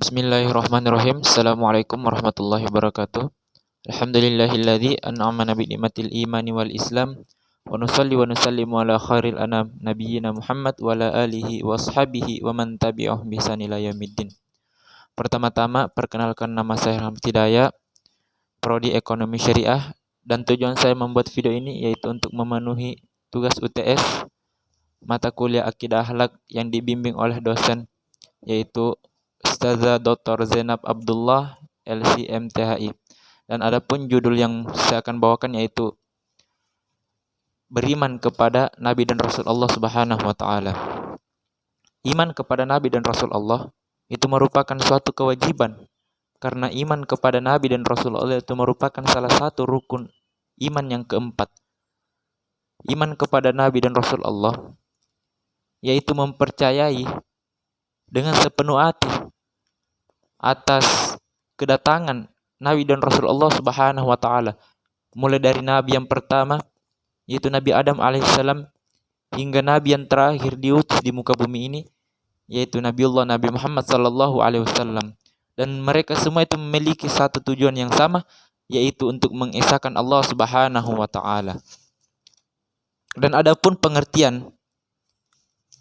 Bismillahirrahmanirrahim. Assalamualaikum warahmatullahi wabarakatuh. Alhamdulillahilladzi an'amana bi ni'matil imani wal islam wa nusalli wa nusallimu ala khairil anam nabiyyina Muhammad wa ala alihi wa ashabihi wa man tabi'ahum bi ihsan ila yaumiddin. Pertama-tama perkenalkan, nama saya Rahmat Hidayat, prodi Ekonomi Syariah, dan tujuan saya membuat video ini yaitu untuk memenuhi tugas UTS mata kuliah Akidah Akhlak yang dibimbing oleh dosen yaitu Ustazah Dr. Zainab Abdullah LCMTHI. Dan adapun judul yang saya akan bawakan yaitu beriman kepada Nabi dan Rasul Allah Subhanahu wa taala. Iman kepada Nabi dan Rasul Allah itu merupakan suatu kewajiban, karena iman kepada Nabi dan Rasul Allah itu merupakan salah satu rukun iman yang keempat. Iman kepada Nabi dan Rasul Allah yaitu mempercayai dengan sepenuh hati atas kedatangan Nabi dan Rasul Allah Subhanahu wa taala, mulai dari Nabi yang pertama yaitu Nabi Adam alaihissalam hingga Nabi yang terakhir diutus di muka bumi ini yaitu Nabiullah Nabi Muhammad sallallahu alaihi wasallam. Dan mereka semua itu memiliki satu tujuan yang sama, yaitu untuk mengesahkan Allah Subhanahu wa taala. Dan adapun pengertian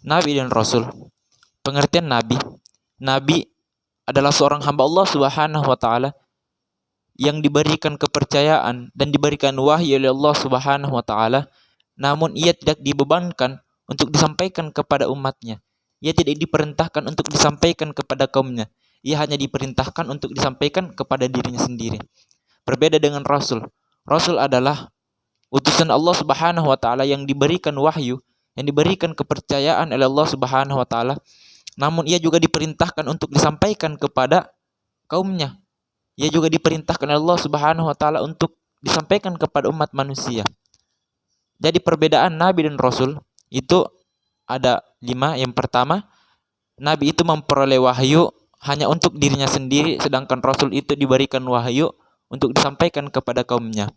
Nabi dan Rasul, pengertian Nabi adalah seorang hamba Allah Subhanahu wa taala yang diberikan kepercayaan dan diberikan wahyu oleh Allah Subhanahu wa taala, namun ia tidak dibebankan untuk disampaikan kepada umatnya. Ia tidak diperintahkan untuk disampaikan kepada kaumnya. Ia hanya diperintahkan untuk disampaikan kepada dirinya sendiri. Berbeda dengan Rasul. Rasul adalah utusan Allah Subhanahu wa taala yang diberikan wahyu, yang diberikan kepercayaan oleh Allah Subhanahu wa taala, namun ia juga diperintahkan untuk disampaikan kepada kaumnya. Ia juga diperintahkan oleh Allah Subhanahu wa taala untuk disampaikan kepada umat manusia. Jadi perbedaan Nabi dan Rasul itu ada 5. Yang pertama, Nabi itu memperoleh wahyu hanya untuk dirinya sendiri, sedangkan Rasul itu diberikan wahyu untuk disampaikan kepada kaumnya.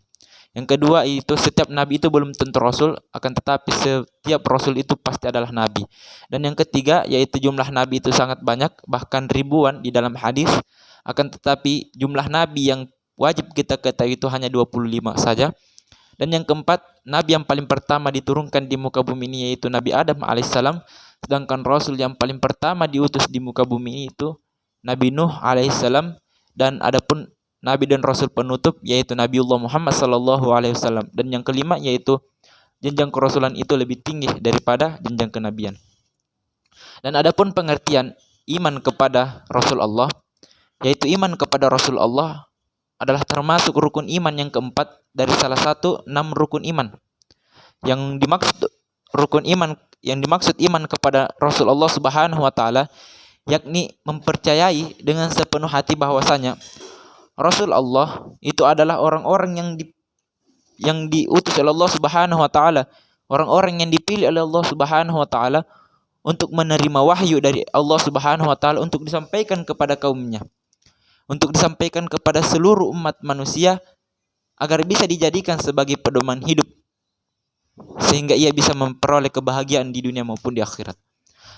Yang kedua itu setiap Nabi itu belum tentu Rasul, akan tetapi setiap Rasul itu pasti adalah Nabi. Dan yang ketiga yaitu jumlah Nabi itu sangat banyak, bahkan ribuan di dalam hadis, akan tetapi jumlah Nabi yang wajib kita ketahui itu hanya 25 saja. Dan yang keempat, Nabi yang paling pertama diturunkan di muka bumi ini yaitu Nabi Adam alaihissalam, sedangkan Rasul yang paling pertama diutus di muka bumi ini itu Nabi Nuh alaihissalam. Dan adapun Nabi dan Rasul penutup yaitu Nabiullah Muhammad sallallahu alaihi wasallam. Dan yang kelima yaitu jenjang kerasulan itu lebih tinggi daripada jenjang kenabian. Dan adapun pengertian iman kepada Rasul Allah, yaitu iman kepada Rasul Allah adalah termasuk rukun iman yang keempat dari salah satu 6 rukun iman. Yang dimaksud iman kepada Rasul Allah Subhanahu wa taala yakni mempercayai dengan sepenuh hati bahwasanya Rasul Allah itu adalah orang-orang yang diutus oleh Allah Subhanahu wa taala, orang-orang yang dipilih oleh Allah Subhanahu wa taala untuk menerima wahyu dari Allah Subhanahu wa taala untuk disampaikan kepada kaumnya, untuk disampaikan kepada seluruh umat manusia agar bisa dijadikan sebagai pedoman hidup sehingga ia bisa memperoleh kebahagiaan di dunia maupun di akhirat.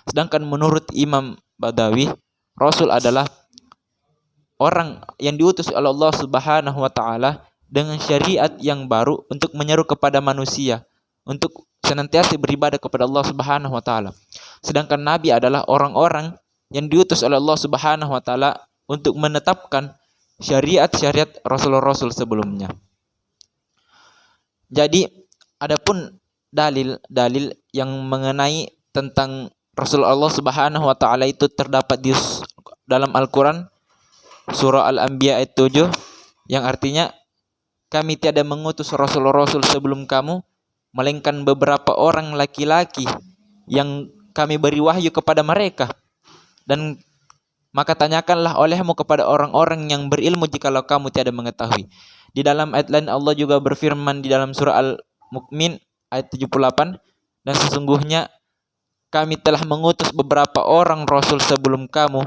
Sedangkan menurut Imam Badawi, Rasul adalah orang yang diutus oleh Allah Subhanahu wa taala dengan syariat yang baru untuk menyeru kepada manusia untuk senantiasa beribadah kepada Allah Subhanahu wa taala. Sedangkan nabi adalah orang-orang yang diutus oleh Allah Subhanahu wa taala untuk menetapkan syariat-syariat rasul-rasul sebelumnya. Jadi adapun dalil-dalil yang mengenai tentang Rasul Allah Subhanahu wa taala itu terdapat di dalam Al-Qur'an surah Al-Anbiya ayat 7 yang artinya kami tiada mengutus rasul-rasul sebelum kamu melainkan beberapa orang laki-laki yang kami beri wahyu kepada mereka, dan maka tanyakanlah olehmu kepada orang-orang yang berilmu jikalau kamu tiada mengetahui. Di dalam ayat lain Allah juga berfirman di dalam surah Al-Mu'min ayat 78, dan sesungguhnya kami telah mengutus beberapa orang rasul sebelum kamu.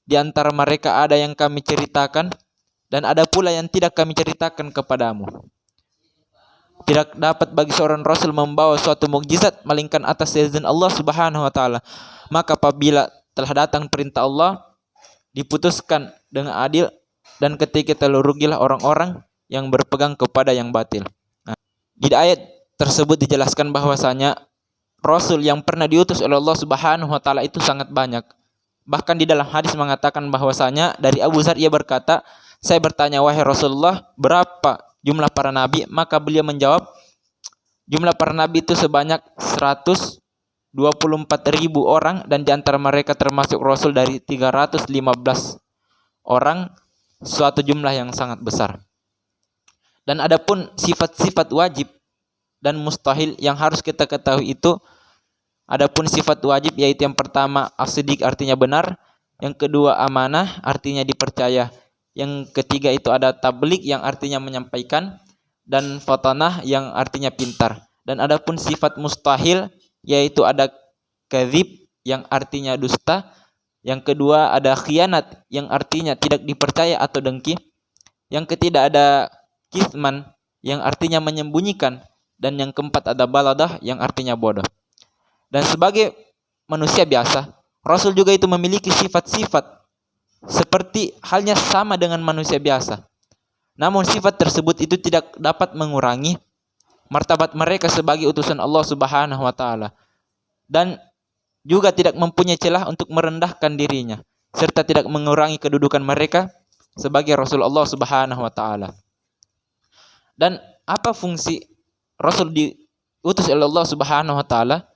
Di antara mereka ada yang kami ceritakan dan ada pula yang tidak kami ceritakan kepadamu. Tidak dapat bagi seorang rasul membawa suatu mukjizat melainkan atas izin Allah Subhanahu wa taala. Maka apabila telah datang perintah Allah, diputuskan dengan adil, dan ketika itu rugilah orang-orang yang berpegang kepada yang batil. Nah, di ayat tersebut dijelaskan bahwasanya Rasul yang pernah diutus oleh Allah Subhanahu wa taala itu sangat banyak. Bahkan di dalam hadis mengatakan bahwasanya dari Abu Dzar ia berkata, saya bertanya, wahai Rasulullah, berapa jumlah para nabi? Maka beliau menjawab, jumlah para nabi itu sebanyak 124.000 orang, dan di antara mereka termasuk Rasul dari 315 orang, suatu jumlah yang sangat besar. Dan adapun sifat-sifat wajib dan mustahil yang harus kita ketahui itu, adapun sifat wajib yaitu yang pertama as-siddiq artinya benar, yang kedua amanah artinya dipercaya, yang ketiga itu ada tabligh yang artinya menyampaikan, dan fatanah yang artinya pintar. Dan adapun sifat mustahil yaitu ada kadzib yang artinya dusta, yang kedua ada khianat yang artinya tidak dipercaya atau dengki, yang ketiga ada kitsman yang artinya menyembunyikan, dan yang keempat ada baladah yang artinya bodoh. Dan sebagai manusia biasa, Rasul juga itu memiliki sifat-sifat seperti halnya sama dengan manusia biasa. Namun sifat tersebut itu tidak dapat mengurangi martabat mereka sebagai utusan Allah Subhanahu wa taala, dan juga tidak mempunyai celah untuk merendahkan dirinya, serta tidak mengurangi kedudukan mereka sebagai Rasul Allah Subhanahu wa taala. Dan apa fungsi Rasul diutus oleh Allah Subhanahu wa taala?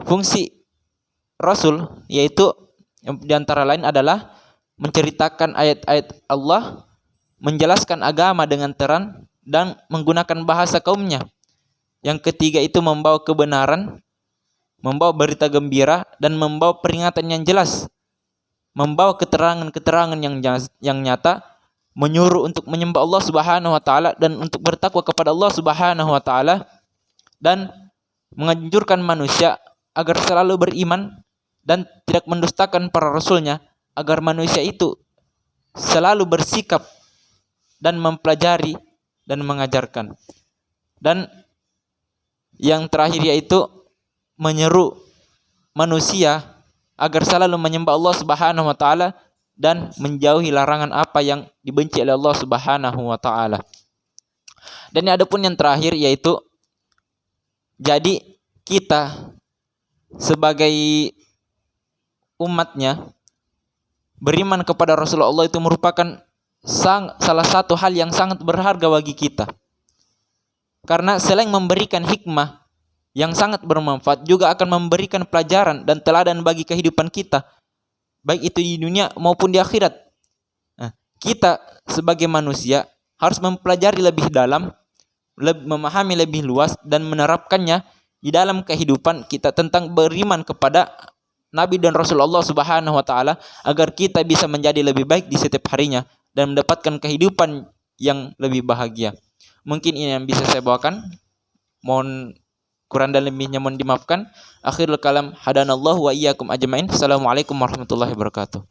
Fungsi Rasul yaitu di antara lain adalah menceritakan ayat-ayat Allah, menjelaskan agama dengan terang, dan menggunakan bahasa kaumnya. Yang ketiga itu membawa kebenaran, membawa berita gembira, dan membawa peringatan yang jelas, membawa keterangan-keterangan yang nyata, menyuruh untuk menyembah Allah Subhanahu wa taala dan untuk bertakwa kepada Allah Subhanahu wa taala, dan menganjurkan manusia agar selalu beriman dan tidak mendustakan para rasulnya, agar manusia itu selalu bersikap dan mempelajari dan mengajarkan. Dan yang terakhir yaitu menyeru manusia agar selalu menyembah Allah Subhanahu wa taala dan menjauhi larangan apa yang dibenci oleh Allah Subhanahu wa taala. Dan adapun yang terakhir yaitu, jadi kita sebagai umatnya beriman kepada Rasulullah itu merupakan salah satu hal yang sangat berharga bagi kita. Karena selain memberikan hikmah yang sangat bermanfaat, juga akan memberikan pelajaran dan teladan bagi kehidupan kita, baik itu di dunia maupun di akhirat. Nah, kita sebagai manusia harus mempelajari lebih dalam, memahami lebih luas, dan menerapkannya di dalam kehidupan kita tentang beriman kepada Nabi dan Rasulullah Subhanahu wa taala, agar kita bisa menjadi lebih baik di setiap harinya dan mendapatkan kehidupan yang lebih bahagia. Mungkin ini yang bisa saya bawakan. Mohon kurang dan lebihnya mohon dimaafkan. Akhirul kalam, hadanallahu wa iyyakum ajmain. Assalamualaikum warahmatullahi wabarakatuh.